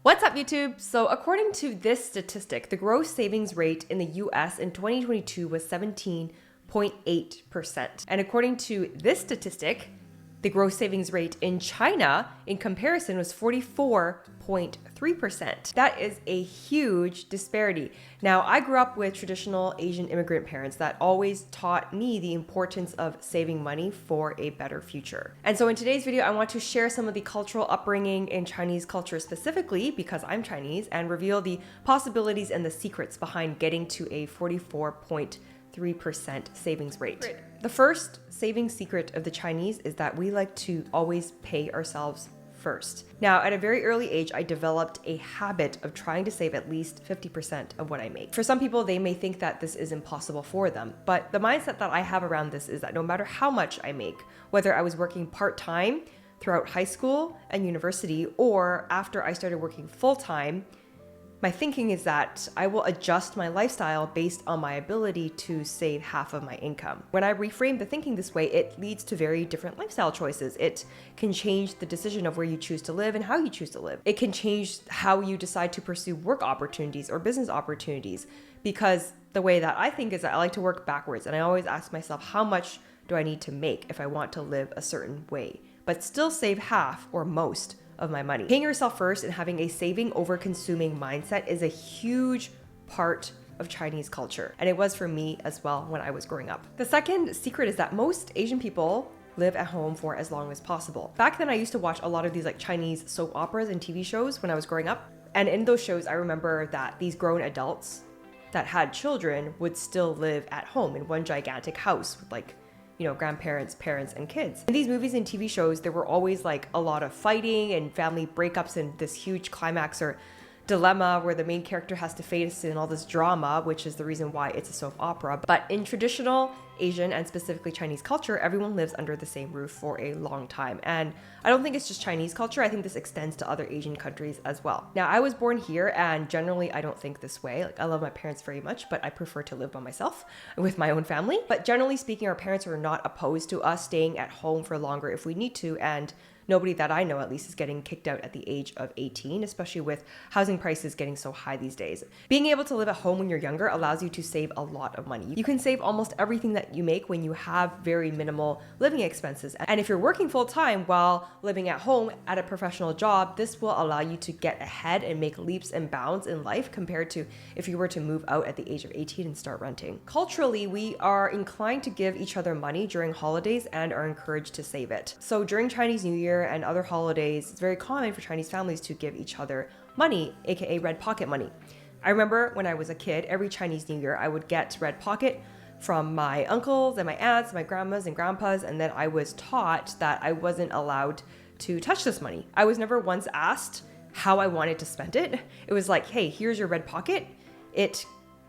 What's up, YouTube? So according to this statistic, the gross savings rate in the US in 2022 was 17.8%. And according to this statistic, the gross savings rate in China in comparison was 44.3%. That is a huge disparity. Now, I grew up with traditional Asian immigrant parents that always taught me the importance of saving money for a better future. And so in today's video, I want to share some of the cultural upbringing in Chinese culture specifically because I'm Chinese and reveal the possibilities and the secrets behind getting to a 44.3% savings rate. The first savings secret of the Chinese is that we like to always pay ourselves first. Now, at a very early age, I developed a habit of trying to save at least 50% of what I make. For some people, they may think that this is impossible for them, but the mindset that I have around this is that no matter how much I make, whether I was working part-time throughout high school and university, or after I started working full-time, my thinking is that I will adjust my lifestyle based on my ability to save half of my income. When I reframe the thinking this way, it leads to very different lifestyle choices. It can change the decision of where you choose to live and how you choose to live. It can change how you decide to pursue work opportunities or business opportunities, because the way that I think is that I like to work backwards, and I always ask myself, how much do I need to make if I want to live a certain way, but still save half or most of my money. Paying yourself first and having a saving over consuming mindset is a huge part of Chinese culture. And it was for me as well when I was growing up. The second secret is that most Asian people live at home for as long as possible. Back then, I used to watch a lot of these Chinese soap operas and TV shows when I was growing up. And in those shows, I remember that these grown adults that had children would still live at home in one gigantic house with grandparents, parents, and kids. In these movies and TV shows, there were always a lot of fighting and family breakups and this huge climax or dilemma where the main character has to face in all this drama, which is the reason why it's a soap opera. But in traditional Asian and specifically Chinese culture, everyone lives under the same roof for a long time. And I don't think it's just Chinese culture. I think this extends to other Asian countries as well. Now, I was born here and generally I don't think this way. I love my parents very much, but I prefer to live by myself with my own family. But generally speaking, our parents are not opposed to us staying at home for longer if we need to. And nobody that I know at least is getting kicked out at the age of 18, especially with housing prices getting so high these days. Being able to live at home when you're younger allows you to save a lot of money. You can save almost everything that you make when you have very minimal living expenses. And if you're working full time while living at home at a professional job, this will allow you to get ahead and make leaps and bounds in life compared to if you were to move out at the age of 18 and start renting. Culturally, we are inclined to give each other money during holidays and are encouraged to save it. So during Chinese New Year and other holidays, it's very common for Chinese families to give each other money, aka red pocket money. I remember when I was a kid, every Chinese New Year, I would get red pocket from my uncles and my aunts, my grandmas and grandpas, and then I was taught that I wasn't allowed to touch this money. I was never once asked how I wanted to spend it. It was like, hey, here's your red pocket. It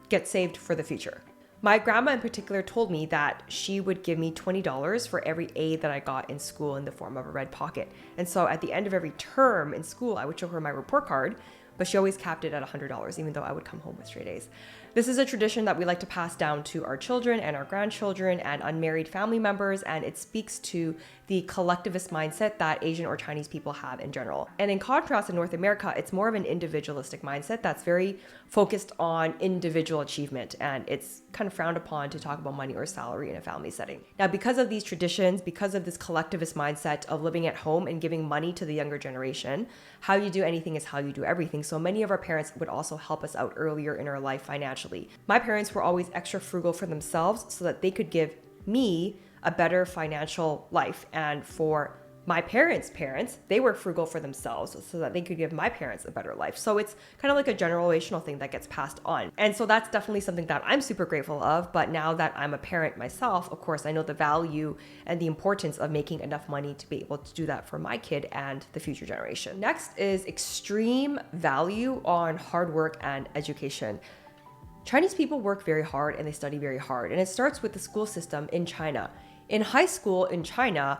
gets saved for the future. My grandma in particular told me that she would give me $20 for every A that I got in school in the form of a red pocket. And so at the end of every term in school, I would show her my report card, but she always capped it at $100, even though I would come home with straight A's. This is a tradition that we like to pass down to our children and our grandchildren and unmarried family members, and it speaks to the collectivist mindset that Asian or Chinese people have in general. And in contrast, in North America, it's more of an individualistic mindset that's very focused on individual achievement, and it's kind of frowned upon to talk about money or salary in a family setting. Now, because of these traditions, because of this collectivist mindset of living at home and giving money to the younger generation, how you do anything is how you do everything. So many of our parents would also help us out earlier in our life financially. My parents were always extra frugal for themselves so that they could give me a better financial life. And for my parents' they were frugal for themselves so that they could give my parents a better life. So it's kind of like a generational thing that gets passed on. And so that's definitely something that I'm super grateful of. But now that I'm a parent myself, of course, I know the value and the importance of making enough money to be able to do that for my kid and the future generation. Next is extreme value on hard work and education. Chinese people work very hard and they study very hard. And it starts with the school system in China. In high school in China,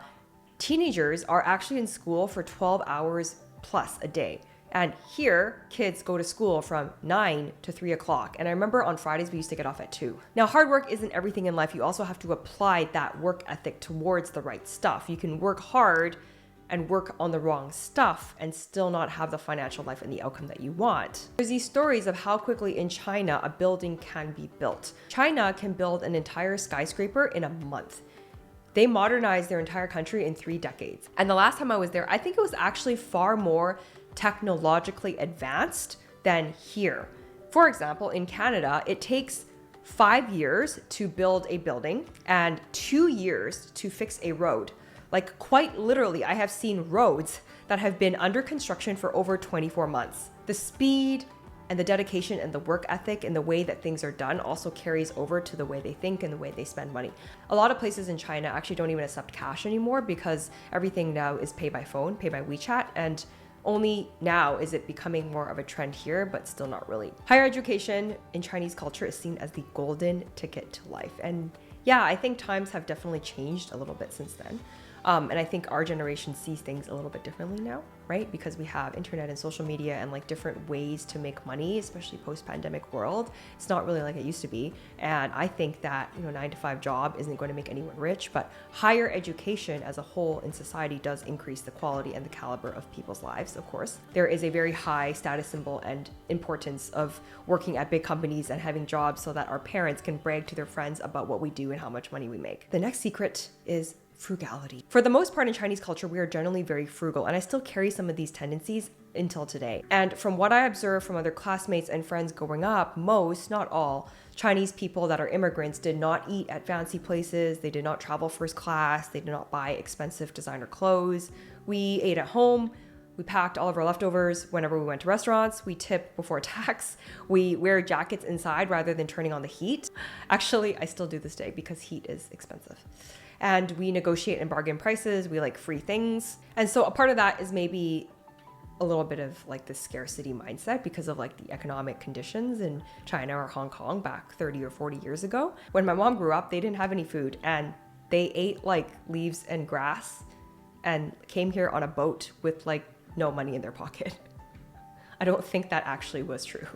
teenagers are actually in school for 12 hours plus a day. And here, kids go to school from 9 to 3 o'clock. And I remember on Fridays, we used to get off at 2. Now, hard work isn't everything in life. You also have to apply that work ethic towards the right stuff. You can work hard and work on the wrong stuff and still not have the financial life and the outcome that you want. There's these stories of how quickly in China a building can be built. China can build an entire skyscraper in a month. They modernized their entire country in 3 decades. And the last time I was there, I think it was actually far more technologically advanced than here. For example, in Canada, it takes 5 years to build a building and 2 years to fix a road. Like quite literally, I have seen roads that have been under construction for over 24 months. The speed and the dedication and the work ethic and the way that things are done also carries over to the way they think and the way they spend money. A lot of places in China actually don't even accept cash anymore because everything now is pay by phone, pay by WeChat, and only now is it becoming more of a trend here, but still not really. Higher education in Chinese culture is seen as the golden ticket to life. And yeah, I think times have definitely changed a little bit since then. And I think our generation sees things a little bit differently now, right? Because we have internet and social media and like different ways to make money, especially post-pandemic world. It's not really like it used to be. And I think that, 9-to-5 job isn't going to make anyone rich, but higher education as a whole in society does increase the quality and the caliber of people's lives, of course. There is a very high status symbol and importance of working at big companies and having jobs so that our parents can brag to their friends about what we do and how much money we make. The next secret is frugality. For the most part in Chinese culture, we are generally very frugal, and I still carry some of these tendencies until today. And from what I observe from other classmates and friends growing up, most, not all, Chinese people that are immigrants did not eat at fancy places, they did not travel first class, they did not buy expensive designer clothes. We ate at home. We packed all of our leftovers whenever we went to restaurants. We tip before tax. We wear jackets inside rather than turning on the heat. Actually, I still do this day because heat is expensive. And we negotiate and bargain prices. We like free things. And so a part of that is maybe a little bit of like the scarcity mindset because of like the economic conditions in China or Hong Kong back 30 or 40 years ago. When my mom grew up, they didn't have any food and they ate like leaves and grass and came here on a boat with like no money in their pocket. I don't think that actually was true.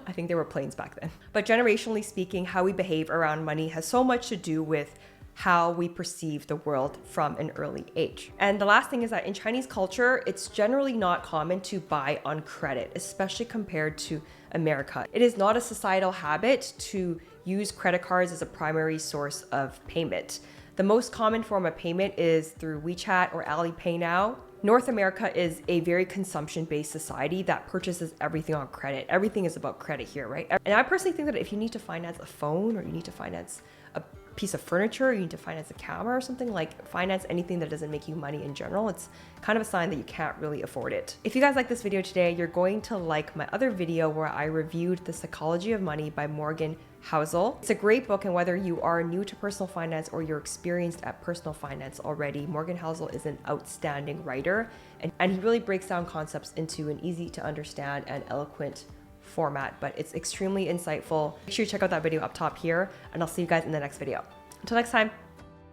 I think there were planes back then. But generationally speaking, how we behave around money has so much to do with how we perceive the world from an early age. And the last thing is that in Chinese culture, it's generally not common to buy on credit, especially compared to America. It is not a societal habit to use credit cards as a primary source of payment. The most common form of payment is through WeChat or Alipay now. North America is a very consumption-based society that purchases everything on credit. Everything is about credit here, right? And I personally think that if you need to finance a phone or you need to finance a piece of furniture, you need to finance a camera or something, like finance anything that doesn't make you money in general, it's kind of a sign that you can't really afford it. If you guys like this video today, you're going to like my other video where I reviewed The Psychology of Money by Morgan Housel. It's a great book, and whether you are new to personal finance or you're experienced at personal finance already, Morgan Housel is an outstanding writer, and he really breaks down concepts into an easy to understand and eloquent format, but it's extremely insightful. Make sure you check out that video up top here, and I'll see you guys in the next video. Until next time.